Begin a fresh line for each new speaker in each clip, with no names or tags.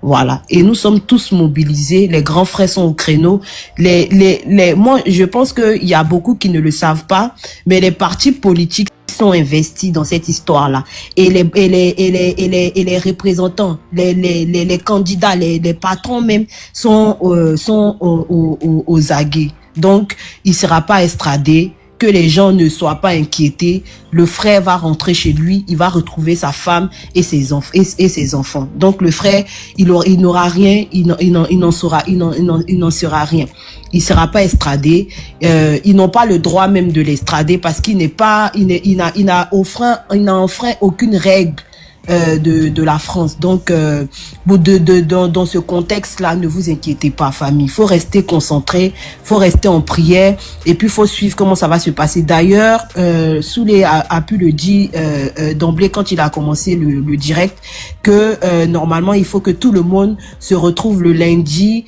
Voilà. Et nous sommes tous mobilisés. Les grands frères sont au créneau. Moi, je pense qu'il y a beaucoup qui ne le savent pas, mais les partis politiques sont investis dans cette histoire-là. Et les représentants, les candidats, les patrons même sont aux aguets. Donc, il sera pas estradé. Que les gens ne soient pas inquiétés. Le frère va rentrer chez lui, il va retrouver sa femme et ses enfants. Donc le frère, il n'aura rien, il n'en sera rien. Il sera pas estradé. Ils n'ont pas le droit même de l'estrader parce qu'il n'a enfreint aucune règle de la France. Donc dans ce contexte-là, ne vous inquiétez pas, famille. Il faut rester concentré, faut rester en prière et puis il faut suivre comment ça va se passer. D'ailleurs, Soulé a pu le dire d'emblée quand il a commencé le direct que normalement il faut que tout le monde se retrouve le lundi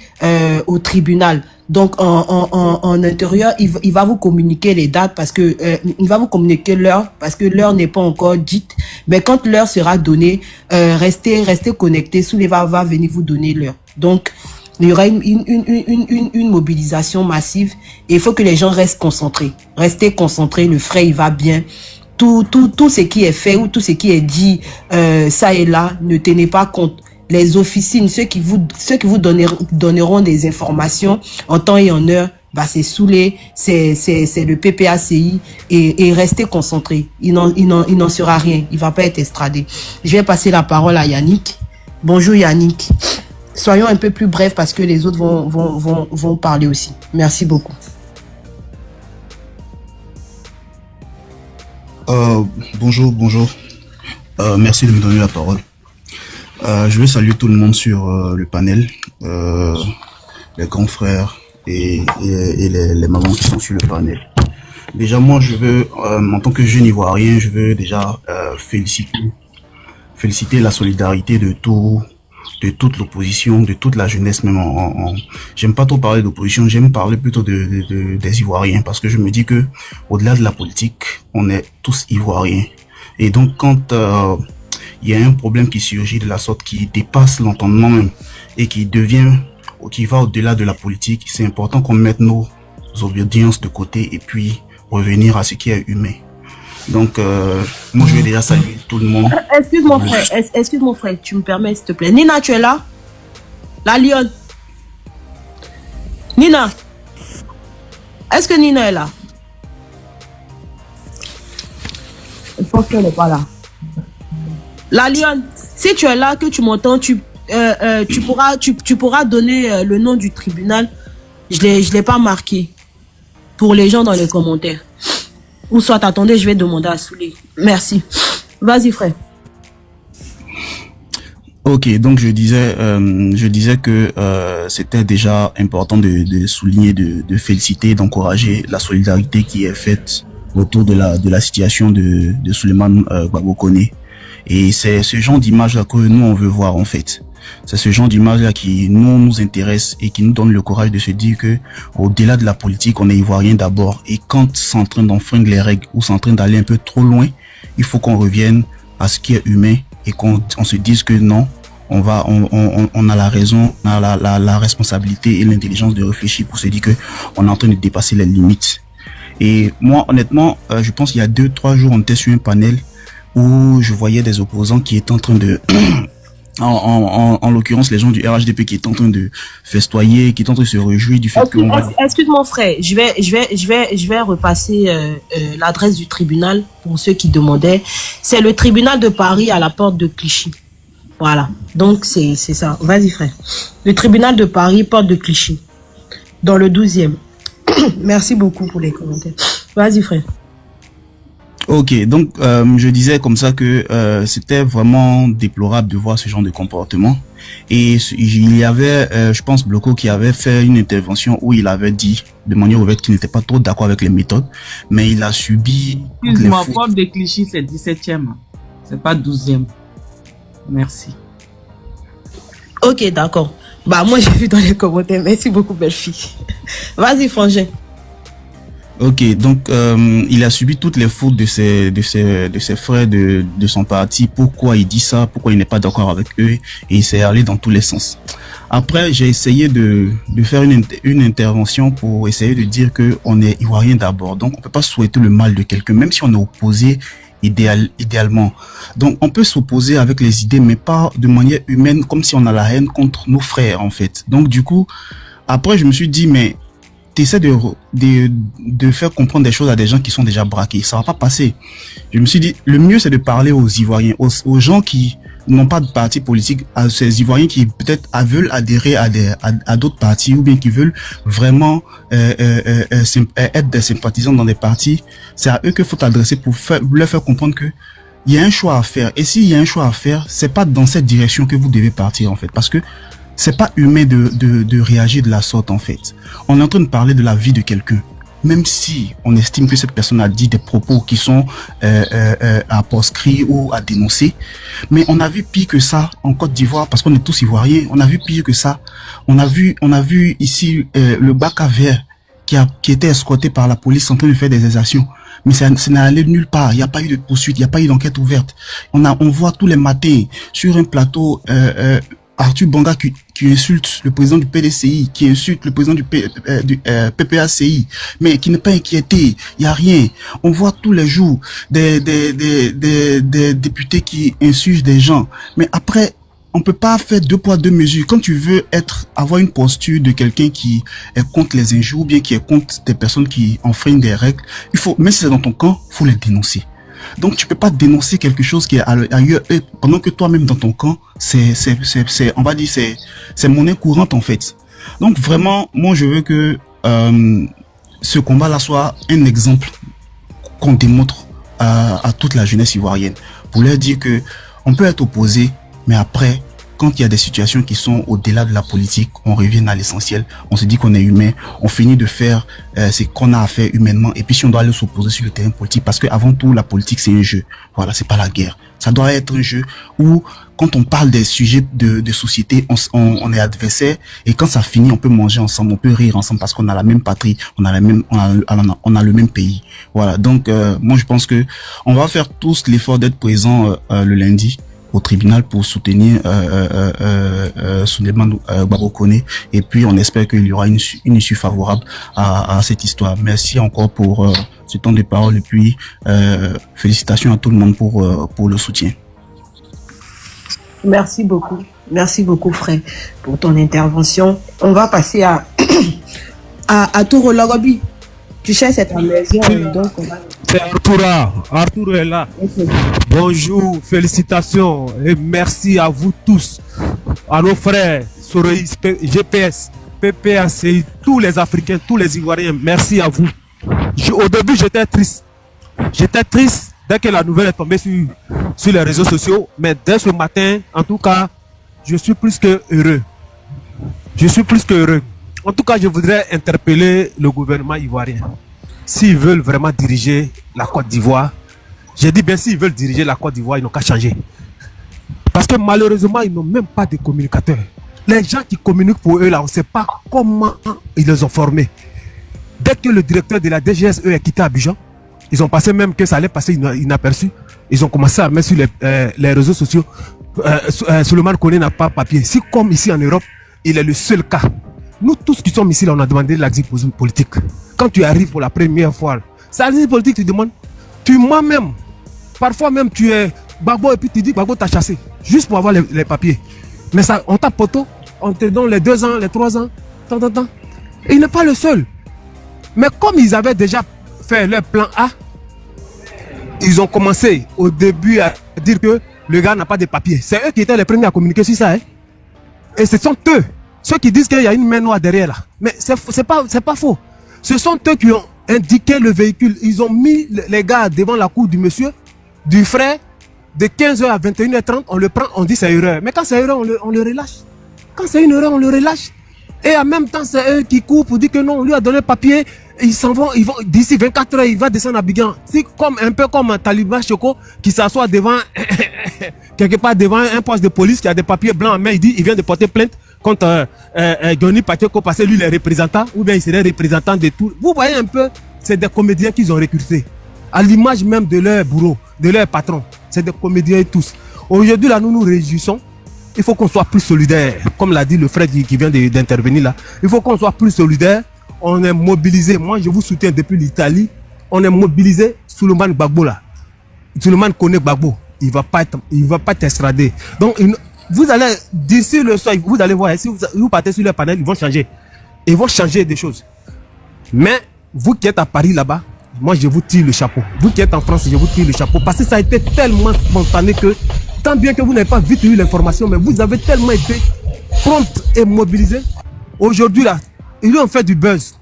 au tribunal. Donc en intérieur, il va vous communiquer les dates parce que il va vous communiquer l'heure parce que l'heure n'est pas encore dite. Mais quand l'heure sera donnée, restez connectés. Soulé va venir vous donner l'heure. Donc il y aura une mobilisation massive et il faut que les gens restent concentrés. Restez concentrés. Le frère il va bien. Tout ce qui est fait ou tout ce qui est dit ça et là, ne tenez pas compte. Les officines, ceux qui vous donneront des informations en temps et en heure, bah c'est Soulé, c'est le PPACI et restez concentrés. Il n'en sera rien. Il va pas être estradé. Je vais passer la parole à Yannick. Bonjour Yannick. Soyons un peu plus brefs parce que les autres vont parler aussi. Merci beaucoup.
Bonjour. Merci de me donner la parole. Je veux saluer tout le monde sur le panel, les grands frères et les mamans qui sont sur le panel. Déjà, moi, je veux, en tant que jeune ivoirien, je veux déjà féliciter la solidarité de toute l'opposition, de toute la jeunesse même. J'aime pas trop parler d'opposition, j'aime parler plutôt des Ivoiriens parce que je me dis que au-delà de la politique, on est tous Ivoiriens. Et donc, quand il y a un problème qui surgit de la sorte qui dépasse l'entendement même et qui va au-delà de la politique, c'est important qu'on mette nos obédiences de côté et puis revenir à ce qui est humain. Donc, moi, je vais déjà saluer tout le monde.
Excuse-moi, frère, tu me permets, s'il te plaît. Nina, tu es là? La lionne. Nina. Est-ce que Nina est là? Je pense qu'elle n'est pas là. La lionne, si tu es là, que tu m'entends, tu pourras donner le nom du tribunal. Je l'ai pas marqué. Pour les gens dans les commentaires. Ou soit, attendez, je vais demander à Soulé. Merci. Vas-y, frère.
Ok, donc je disais que c'était déjà important de souligner, de féliciter, d'encourager la solidarité qui est faite autour de la situation de Souleymane Gbagbo Koné. Et c'est ce genre d'image-là que nous, on veut voir, en fait. C'est ce genre d'image-là qui nous intéresse et qui nous donne le courage de se dire que, au-delà de la politique, on est ivoirien d'abord. Et quand c'est en train d'enfreindre les règles ou c'est en train d'aller un peu trop loin, il faut qu'on revienne à ce qui est humain et qu'on se dise que non, on a la raison, on a la responsabilité et l'intelligence de réfléchir pour se dire que on est en train de dépasser les limites. Et moi, honnêtement, je pense qu'il y a 2-3 jours, on était sur un panel où je voyais des opposants qui étaient en train de, en l'occurrence les gens du RHDP qui étaient en train de festoyer, qui étaient en train de se réjouir du fait qu'on va...
Excuse-moi frère, je vais repasser l'adresse du tribunal pour ceux qui demandaient. C'est le tribunal de Paris à la porte de Clichy. Voilà, donc c'est ça. Vas-y frère. Le tribunal de Paris, porte de Clichy, dans le 12e. Merci beaucoup pour les commentaires. Vas-y frère.
Ok, donc je disais comme ça que c'était vraiment déplorable de voir ce genre de comportement. Et il y avait, je pense, Bloco qui avait fait une intervention où il avait dit de manière ouverte qu'il n'était pas trop d'accord avec les méthodes, mais il a subi...
Excuse-moi, porte de Clichy, c'est 17e, c'est pas 12e. Merci.
Ok, d'accord. Bah moi j'ai vu dans les commentaires. Merci beaucoup, belle fille. Vas-y, frangin.
Ok, donc il a subi toutes les fautes de ses frères de son parti. Pourquoi il dit ça? Pourquoi il n'est pas d'accord avec eux? Et il s'est allé dans tous les sens. Après, j'ai essayé de faire une intervention pour essayer de dire que on est ivoirien d'abord. Donc, on peut pas souhaiter le mal de quelqu'un, même si on est opposé idéalement. Donc, on peut s'opposer avec les idées, mais pas de manière humaine, comme si on a la haine contre nos frères, en fait. Donc, du coup, après, je me suis dit, mais t'essaies de faire comprendre des choses à des gens qui sont déjà braqués. Ça va pas passer. Je me suis dit, le mieux, c'est de parler aux Ivoiriens, aux gens qui n'ont pas de parti politique, à ces Ivoiriens qui peut-être veulent adhérer à d'autres partis ou bien qui veulent vraiment être des sympathisants dans des partis. C'est à eux qu'il faut t'adresser pour leur faire comprendre que il y a un choix à faire. Et s'il y a un choix à faire, c'est pas dans cette direction que vous devez partir, en fait. Parce que c'est pas humain de réagir de la sorte, en fait. On est en train de parler de la vie de quelqu'un. Même si on estime que cette personne a dit des propos qui sont à proscrire ou à dénoncer. Mais on a vu pire que ça en Côte d'Ivoire, parce qu'on est tous ivoiriens. On a vu pire que ça. On a vu ici le bac à verre qui était escorté par la police en train de faire des exactions. Mais ça n'est allé nulle part. Il n'y a pas eu de poursuite, il n'y a pas eu d'enquête ouverte. On voit tous les matins sur un plateau Arthur Banga qui insulte le président du PDCI, qui insulte le président du PPACI, mais qui n'est pas inquiété. Il y a rien. On voit tous les jours des députés qui insultent des gens. Mais après, on peut pas faire deux poids deux mesures. Quand tu veux avoir une posture de quelqu'un qui est contre les injures ou bien qui est contre des personnes qui enfreignent des règles, il faut, même si c'est dans ton camp, faut les dénoncer. Donc tu peux pas dénoncer quelque chose qui est ailleurs pendant que toi-même dans ton camp, on va dire c'est monnaie courante, en fait. Donc vraiment, moi je veux que ce combat-là soit un exemple qu'on démontre à toute la jeunesse ivoirienne pour leur dire que on peut être opposé, mais après, quand il y a des situations qui sont au-delà de la politique, on revient à l'essentiel. On se dit qu'on est humain, on finit de faire ce qu'on a à faire humainement. Et puis si on doit aller s'opposer sur le terrain politique, parce que avant tout, la politique c'est un jeu. Voilà, c'est pas la guerre. Ça doit être un jeu où, quand on parle des sujets de société, on est adversaire. Et quand ça finit, on peut manger ensemble, on peut rire ensemble parce qu'on a la même patrie, on a le même pays. Voilà. Donc moi je pense que on va faire tous l'effort d'être présent le lundi au tribunal pour soutenir Souleymane Gbagbo Koné, et puis on espère qu'il y aura une issue favorable à cette histoire. Merci encore pour ce temps de parole, et puis félicitations à tout le monde pour le soutien.
Merci beaucoup frère pour ton intervention. On va passer à Touro Lorobi. Tu sais, c'est ta maison, donc on va...
C'est Arthur est là. Okay. Bonjour, félicitations et merci à vous tous, à nos frères, Soroïs, GPS, PPACI, tous les Africains, tous les Ivoiriens, merci à vous. Au début, j'étais triste. J'étais triste dès que la nouvelle est tombée sur les réseaux sociaux, mais dès ce matin, en tout cas, je suis plus que heureux. Je suis plus que heureux. En tout cas, je voudrais interpeller le gouvernement ivoirien. S'ils veulent vraiment diriger la Côte d'Ivoire, j'ai dit bien s'ils veulent diriger la Côte d'Ivoire, ils n'ont qu'à changer. Parce que malheureusement, ils n'ont même pas de communicateurs. Les gens qui communiquent pour eux, là, on ne sait pas comment ils les ont formés. Dès que le directeur de la DGSE est quitté Abidjan, ils ont pensé même que ça allait passer inaperçu. Ils ont commencé à mettre sur les réseaux sociaux. Souleymane Koné n'a pas papier. Si comme ici en Europe, il est le seul cas. Nous tous qui sommes ici, là, on a demandé l'exil politique. Quand tu arrives pour la première fois, c'est l'exil politique, tu demandes. Tu mens même. Parfois même, tu es Gbagbo et puis tu dis que Gbagbo t'a chassé. Juste pour avoir les papiers. Mais ça, on t'a poteau, on te donne les 2 ans, les 3 ans. Et il n'est pas le seul. Mais comme ils avaient déjà fait leur plan A, ils ont commencé au début à dire que le gars n'a pas de papiers. C'est eux qui étaient les premiers à communiquer sur ça. Hein? Et ce sont eux. Ceux qui disent qu'il y a une main noire derrière là. Mais c'est pas faux. Ce sont eux qui ont indiqué le véhicule. Ils ont mis les gars devant la cour du monsieur, du frère, de 15h à 21h30, on le prend, on dit c'est erreur. Mais quand c'est erreur, on le relâche. Quand c'est une erreur, on le relâche. Et en même temps, c'est eux qui courent pour dire que non, on lui a donné le papier. Ils s'en vont, d'ici 24 heures, il va descendre à Abidjan. C'est un peu comme un Taliban Choco qui s'assoit devant, quelque part devant un poste de police qui a des papiers blancs en main. Il dit, il vient de porter plainte contre Johnny Pacheco parce que lui, il est représentant, ou bien il serait représentant de tout. Vous voyez un peu, c'est des comédiens qu'ils ont recrutés. À l'image même de leur bourreau, de leur patron. C'est des comédiens tous. Aujourd'hui, là, nous nous réjouissons. Il faut qu'on soit plus solidaires. Comme l'a dit le frère qui vient d'intervenir là. Il faut qu'on soit plus solidaires. On est mobilisé. Moi, je vous soutiens depuis l'Italie. On est mobilisé. Souleymane Gbagbo là. Souleymane connaît Gbagbo. Il va pas être extradé. Donc, vous allez, d'ici le soir, vous allez voir, si vous partez sur le panel, ils vont changer. Ils vont changer des choses. Mais, vous qui êtes à Paris là-bas, moi je vous tire le chapeau. Vous qui êtes en France, je vous tire le chapeau. Parce que ça a été tellement spontané que, tant bien que vous n'avez pas vite eu l'information, mais vous avez tellement été prompt et mobilisé. Aujourd'hui là, ils ont fait du buzz.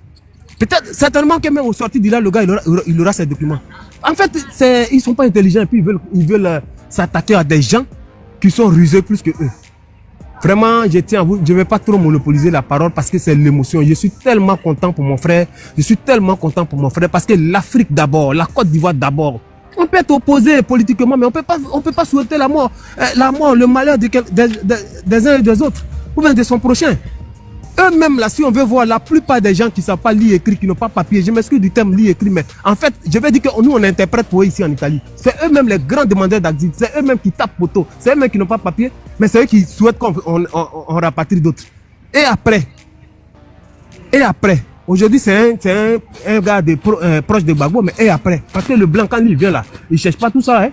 Peut-être, certainement que même au sorti de là, le gars, il aura ses documents. En fait, ils sont pas intelligents et puis ils veulent s'attaquer à des gens qui sont rusés plus que eux. Vraiment, je tiens à vous, je ne vais pas trop monopoliser la parole parce que c'est l'émotion. Je suis tellement content pour mon frère. Je suis tellement content pour mon frère parce que l'Afrique d'abord, la Côte d'Ivoire d'abord. On peut être opposé politiquement, mais on peut pas souhaiter la mort, le malheur des uns et des autres, ou bien de son prochain. Eux-mêmes, là, si on veut voir la plupart des gens qui ne savent pas lire écrit, qui n'ont pas papier, je m'excuse du terme lire écrit, mais en fait, je vais dire que nous, on interprète pour eux ici en Italie. C'est eux-mêmes les grands demandeurs d'asile, c'est eux-mêmes qui tapent poteau, c'est eux-mêmes qui n'ont pas papier, mais c'est eux qui souhaitent qu'on rapatrie d'autres. Et après, aujourd'hui, c'est un gars proche de Gbagbo, mais et après, parce que le blanc, quand il vient là, il ne cherche pas tout ça, hein.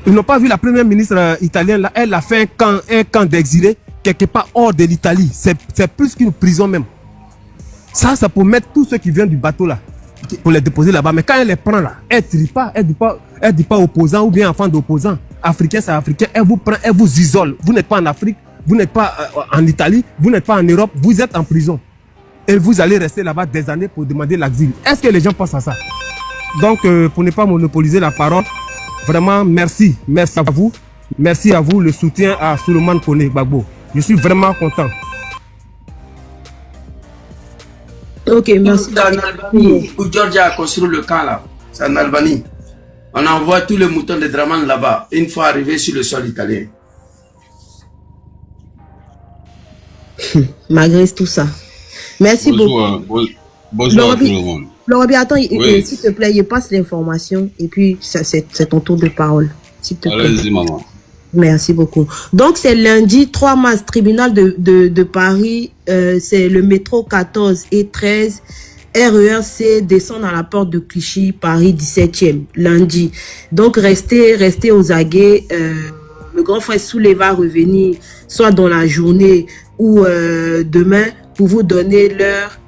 Ils n'ont pas vu la première ministre italienne là, elle a fait un camp d'exilés quelque part hors de l'Italie. C'est plus qu'une prison même. Ça pour mettre tous ceux qui viennent du bateau là, pour les déposer là-bas. Mais quand elle les prend là, elle ne dit pas opposant ou bien enfant d'opposant. Africain, c'est africain. Elle vous prend, elle vous isole. Vous n'êtes pas en Afrique, vous n'êtes pas en Italie, vous n'êtes pas en Europe, vous êtes en prison. Et vous allez rester là-bas des années pour demander l'exil. Est-ce que les gens pensent à ça? Donc, pour ne pas monopoliser la parole, vraiment, merci. Merci à vous. Merci à vous, le soutien à Souleymane Gbagbo. Je suis vraiment content.
Ok, merci.
C'est en Albanie où Georgia a construit le camp là. C'est en Albanie. On envoie tous les moutons de Draman là-bas, une fois arrivés sur le sol italien.
Malgré tout ça. Merci beaucoup.
Bonjour à tout le monde.
Laurent, attends,
Oui.
s'il te plaît, il passe l'information et puis c'est ton tour de parole. S'il te plaît.
Allez-y, maman.
Merci beaucoup. Donc, c'est lundi 3 mars, tribunal de Paris, c'est le métro 14 et 13, RERC descend à la porte de Clichy, Paris 17e, lundi. Donc, restez aux aguets. Le grand frère Soulé va revenir, soit dans la journée ou demain, pour vous donner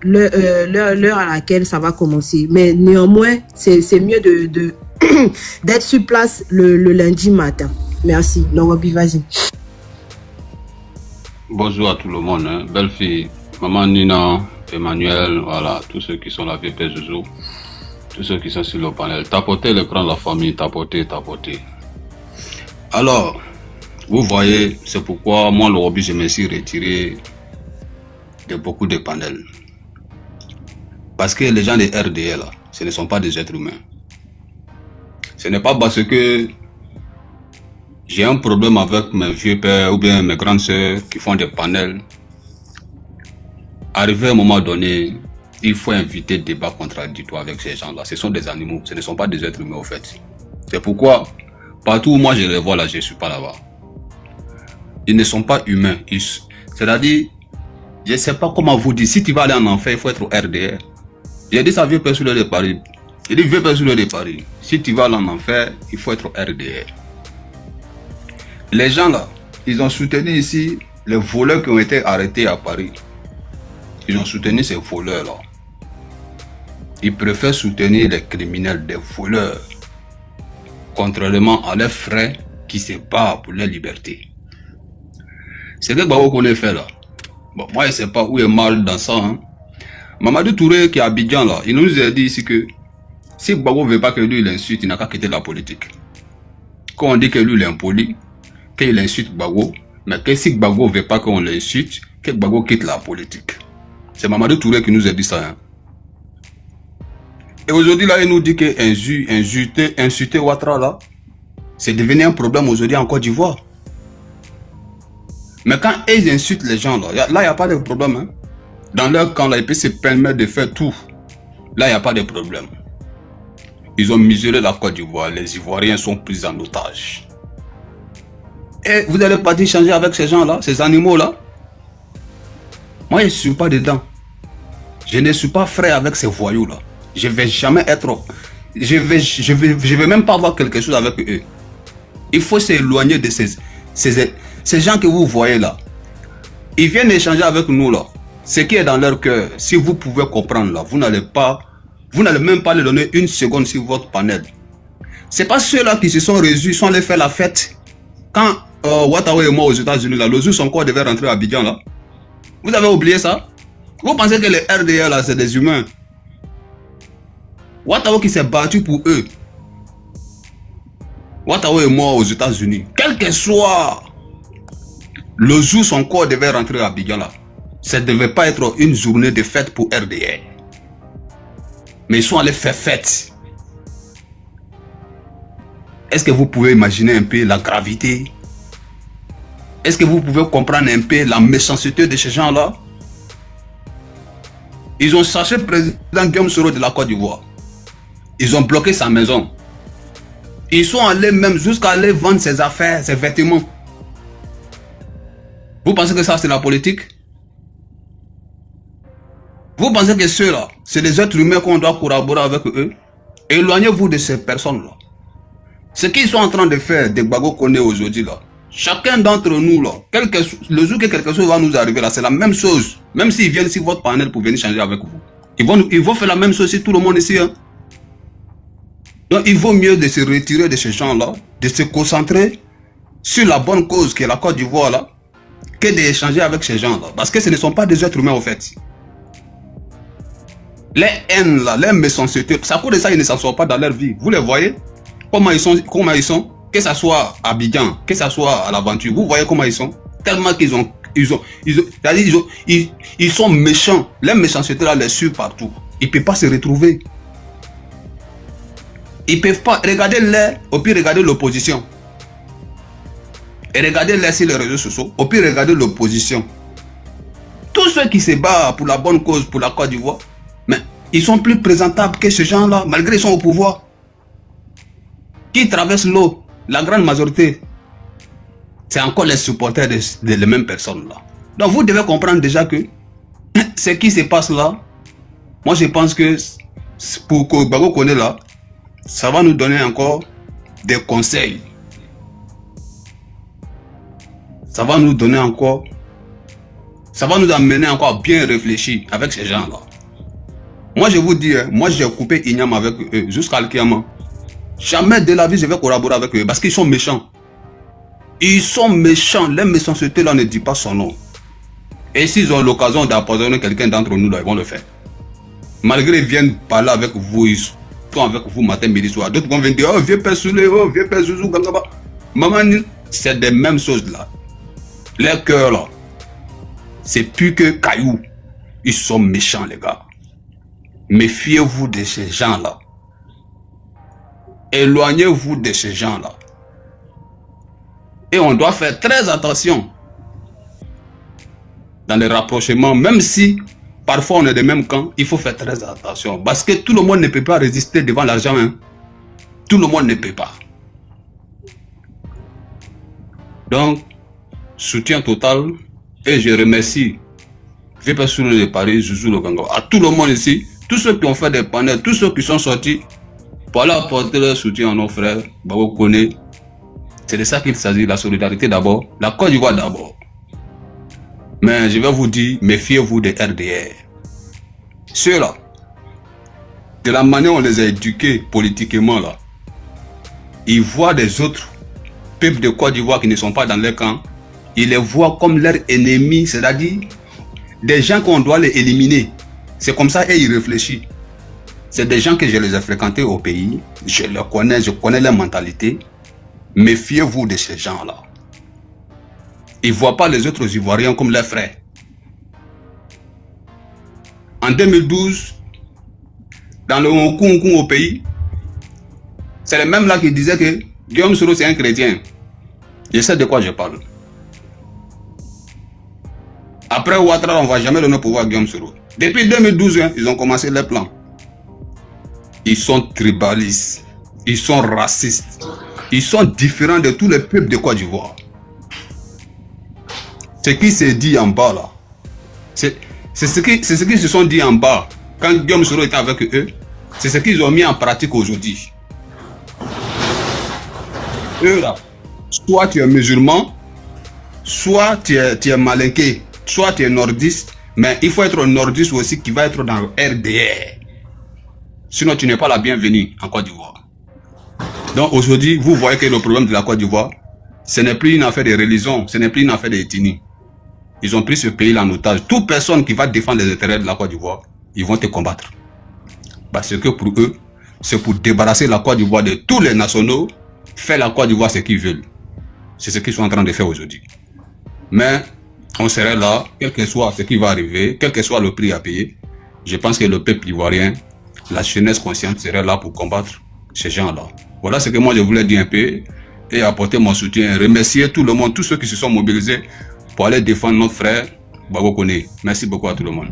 l'heure à laquelle ça va commencer. Mais néanmoins, c'est mieux d'être sur place le lundi matin. Merci. Laurent, vas-y.
Bonjour à tout le monde. Hein. Belle fille, maman Nina, Emmanuel, voilà, tous ceux qui sont là, VP Zouzou, tous ceux qui sont sur le panel. Tapotez l'écran de la famille, tapotez. Alors, vous voyez, c'est pourquoi moi, le hobby, je me suis retiré de beaucoup de panels. Parce que les gens des RDL, là, ce ne sont pas des êtres humains. Ce n'est pas parce que j'ai un problème avec mes vieux pères ou bien mes grandes sœurs qui font des panels. Arrivé à un moment donné, il faut inviter débat contradictoire avec ces gens-là. Ce sont des animaux, ce ne sont pas des êtres humains au fait. C'est pourquoi, partout où moi je les vois là, je ne suis pas là-bas. Ils ne sont pas humains. C'est-à-dire, je ne sais pas comment vous dire, si tu vas aller en enfer, il faut être au RDR. J'ai dit ça vieux père sur le de Paris. J'ai dit vieux père sur le de Paris. Si tu vas aller en enfer, il faut être au RDR. Les gens là, ils ont soutenu ici les voleurs qui ont été arrêtés à Paris. Ils ont soutenu ces voleurs là. Ils préfèrent soutenir les criminels, des voleurs, contrairement à leurs frères qui se battent pour leur liberté. C'est que Gbagbo qu'on a fait là. Bon, moi je ne sais pas où est mal dans ça. Hein. Mamadou Touré qui est à Abidjan là, il nous a dit ici que si Gbagbo ne veut pas que lui l'insulte, il n'a qu'à quitter la politique. Quand on dit que lui il est impoli, qu'il insulte Gbagbo, mais que si Gbagbo ne veut pas qu'on l'insulte, que Gbagbo quitte la politique. C'est Mamadou Touré qui nous a dit ça. Hein. Et aujourd'hui là, il nous dit que insulter Ouattara là, c'est devenu un problème aujourd'hui en Côte d'Ivoire. Mais quand ils insultent les gens là, il n'y a pas de problème. Hein. Dans leur camp là, ils peuvent se permettre de faire tout. Là, il n'y a pas de problème. Ils ont muselé la Côte d'Ivoire. Les Ivoiriens sont pris en otage. Et vous allez partir changer avec ces gens-là, ces animaux-là? Moi, je ne suis pas dedans. Je ne suis pas frère avec ces voyous-là. Je ne vais jamais être... Je vais même pas avoir quelque chose avec eux. Il faut s'éloigner de ces gens que vous voyez là. Ils viennent échanger avec nous là. Ce qui est dans leur cœur, si vous pouvez comprendre là, vous n'allez même pas leur donner une seconde sur votre panel. C'est pas ceux-là qui se sont réunis, sont allés faire la fête. Quand Ouattara est mort aux États-Unis là, le jour son corps devait rentrer à Abidjan là. Vous avez oublié ça? Vous pensez que les RDR là, c'est des humains? Ouattara qui s'est battu pour eux. Ouattara est mort aux États-Unis. Quel que soit le jour son corps devait rentrer à Abidjan là, ça ne devait pas être une journée de fête pour RDR. Mais ils sont allés faire fête. Est-ce que vous pouvez imaginer un peu la gravité? Est-ce que vous pouvez comprendre un peu la méchanceté de ces gens-là? Ils ont cherché le président Guillaume Soro de la Côte d'Ivoire. Ils ont bloqué sa maison. Ils sont allés même jusqu'à aller vendre ses affaires, ses vêtements. Vous pensez que ça c'est la politique? Vous pensez que ceux-là, c'est des êtres humains qu'on doit collaborer avec eux? Éloignez-vous de ces personnes-là. Ce qu'ils sont en train de faire, des Gbagbo Koné aujourd'hui là, chacun d'entre nous là, le jour que quelque chose va nous arriver là, c'est la même chose. Même s'ils viennent sur votre panel pour venir changer avec vous. Ils vont faire la même chose sur tout le monde ici. Hein. Donc il vaut mieux de se retirer de ces gens-là, de se concentrer sur la bonne cause qui est la Côte d'Ivoire là, que d'échanger avec ces gens-là. Parce que ce ne sont pas des êtres humains au fait. Les haines là, les méchancetés, ça cause de ça, ils ne s'en sortent pas dans leur vie. Vous les voyez? Comment ils sont, que ça soit à Abidjan, que ça soit à l'aventure, vous voyez comment ils sont? Tellement qu'ils ils sont méchants. Les méchancetés là les suivent partout. Ils ne peuvent pas se retrouver. Ils ne peuvent pas. Regardez-les, au pire regardez l'opposition. Et regardez-les sur les réseaux sociaux, au pire regardez l'opposition. Tous ceux qui se battent pour la bonne cause, pour la Côte d'Ivoire, mais ils sont plus présentables que ces gens-là, malgré qu'ils sont au pouvoir. Qui traversent l'eau, la grande majorité, c'est encore les supporters de les mêmes personnes là. Donc vous devez comprendre déjà que ce qui se passe là, moi je pense que pour que Gbagbo Koné là, ça va nous donner encore des conseils. Ça va nous donner encore, ça va nous amener encore à bien réfléchir avec ces gens là. Moi je vous dis, moi j'ai coupé Ignam avec eux jusqu'à Alkiama. Jamais de la vie je vais collaborer avec eux parce qu'ils sont méchants. Ils sont méchants. Les méchancetés là ne dit pas son nom. Et s'ils ont l'occasion d'empoisonner quelqu'un d'entre nous là, ils vont le faire. Malgré qu'ils viennent parler avec vous, ils sont avec vous matin, midi, soir. D'autres vont venir dire, oh vieux père Soulé, oh vieux père Zouzou, Gangaba. Maman, c'est des mêmes choses là. Les cœurs là, c'est plus que cailloux. Ils sont méchants les gars. Méfiez-vous de ces gens là. Éloignez-vous de ces gens-là. Et on doit faire très attention dans les rapprochements, même si parfois on est des mêmes camps, il faut faire très attention. Parce que tout le monde ne peut pas résister devant l'argent. Hein. Tout le monde ne peut pas. Donc, soutien total. Et je remercie VP Soulé de Paris, Zouzou Loganga, à tout le monde ici, tous ceux qui ont fait des panels, tous ceux qui sont sortis, pour aller apporter leur soutien à nos frères, Gbagbo Koné. C'est de ça qu'il s'agit, la solidarité d'abord, la Côte d'Ivoire d'abord. Mais je vais vous dire, méfiez-vous des RDR. Ceux-là, de la manière dont on les a éduqués politiquement là, ils voient des autres peuples de Côte d'Ivoire qui ne sont pas dans leur camp, ils les voient comme leurs ennemis, c'est-à-dire des gens qu'on doit les éliminer. C'est comme ça et ils réfléchissent. C'est des gens que je les ai fréquentés au pays, je les connais, je connais leur mentalité. Méfiez-vous de ces gens-là. Ils ne voient pas les autres Ivoiriens comme leurs frères. En 2012, dans le Hongkong au pays, c'est les mêmes là qui disaient que Guillaume Soro c'est un chrétien. Je sais de quoi je parle. Après Ouattara, on ne va jamais donner pouvoir à Guillaume Soro. Depuis 2012, hein, ils ont commencé les plans. ils sont tribalistes, ils sont racistes, ils sont différents de tous les peuples de Côte d'Ivoire. Ce qui s'est dit en bas là, c'est ce qu'ils se sont dit en bas quand Guillaume Soro était avec eux, c'est ce qu'ils ont mis en pratique aujourd'hui. Eux là, soit tu es musulman, soit tu es malinqué, soit tu es nordiste, mais il faut être un nordiste aussi qui va être dans le RDR. Sinon tu n'es pas la bienvenue en Côte d'Ivoire. Donc aujourd'hui, vous voyez que le problème de la Côte d'Ivoire, ce n'est plus une affaire de religion, ce n'est plus une affaire d'ethnie. Ils ont pris ce pays en otage. Toute personne qui va défendre les intérêts de la Côte d'Ivoire, ils vont te combattre. Parce que pour eux, c'est pour débarrasser la Côte d'Ivoire de tous les nationaux, faire la Côte d'Ivoire ce qu'ils veulent. C'est ce qu'ils sont en train de faire aujourd'hui. Mais on serait là, quel que soit ce qui va arriver, quel que soit le prix à payer. Je pense que le peuple ivoirien, la jeunesse consciente serait là pour combattre ces gens-là. Voilà ce que moi je voulais dire un peu et apporter mon soutien. Remercier tout le monde, tous ceux qui se sont mobilisés pour aller défendre notre frère Bago Koné. Merci beaucoup à tout le monde.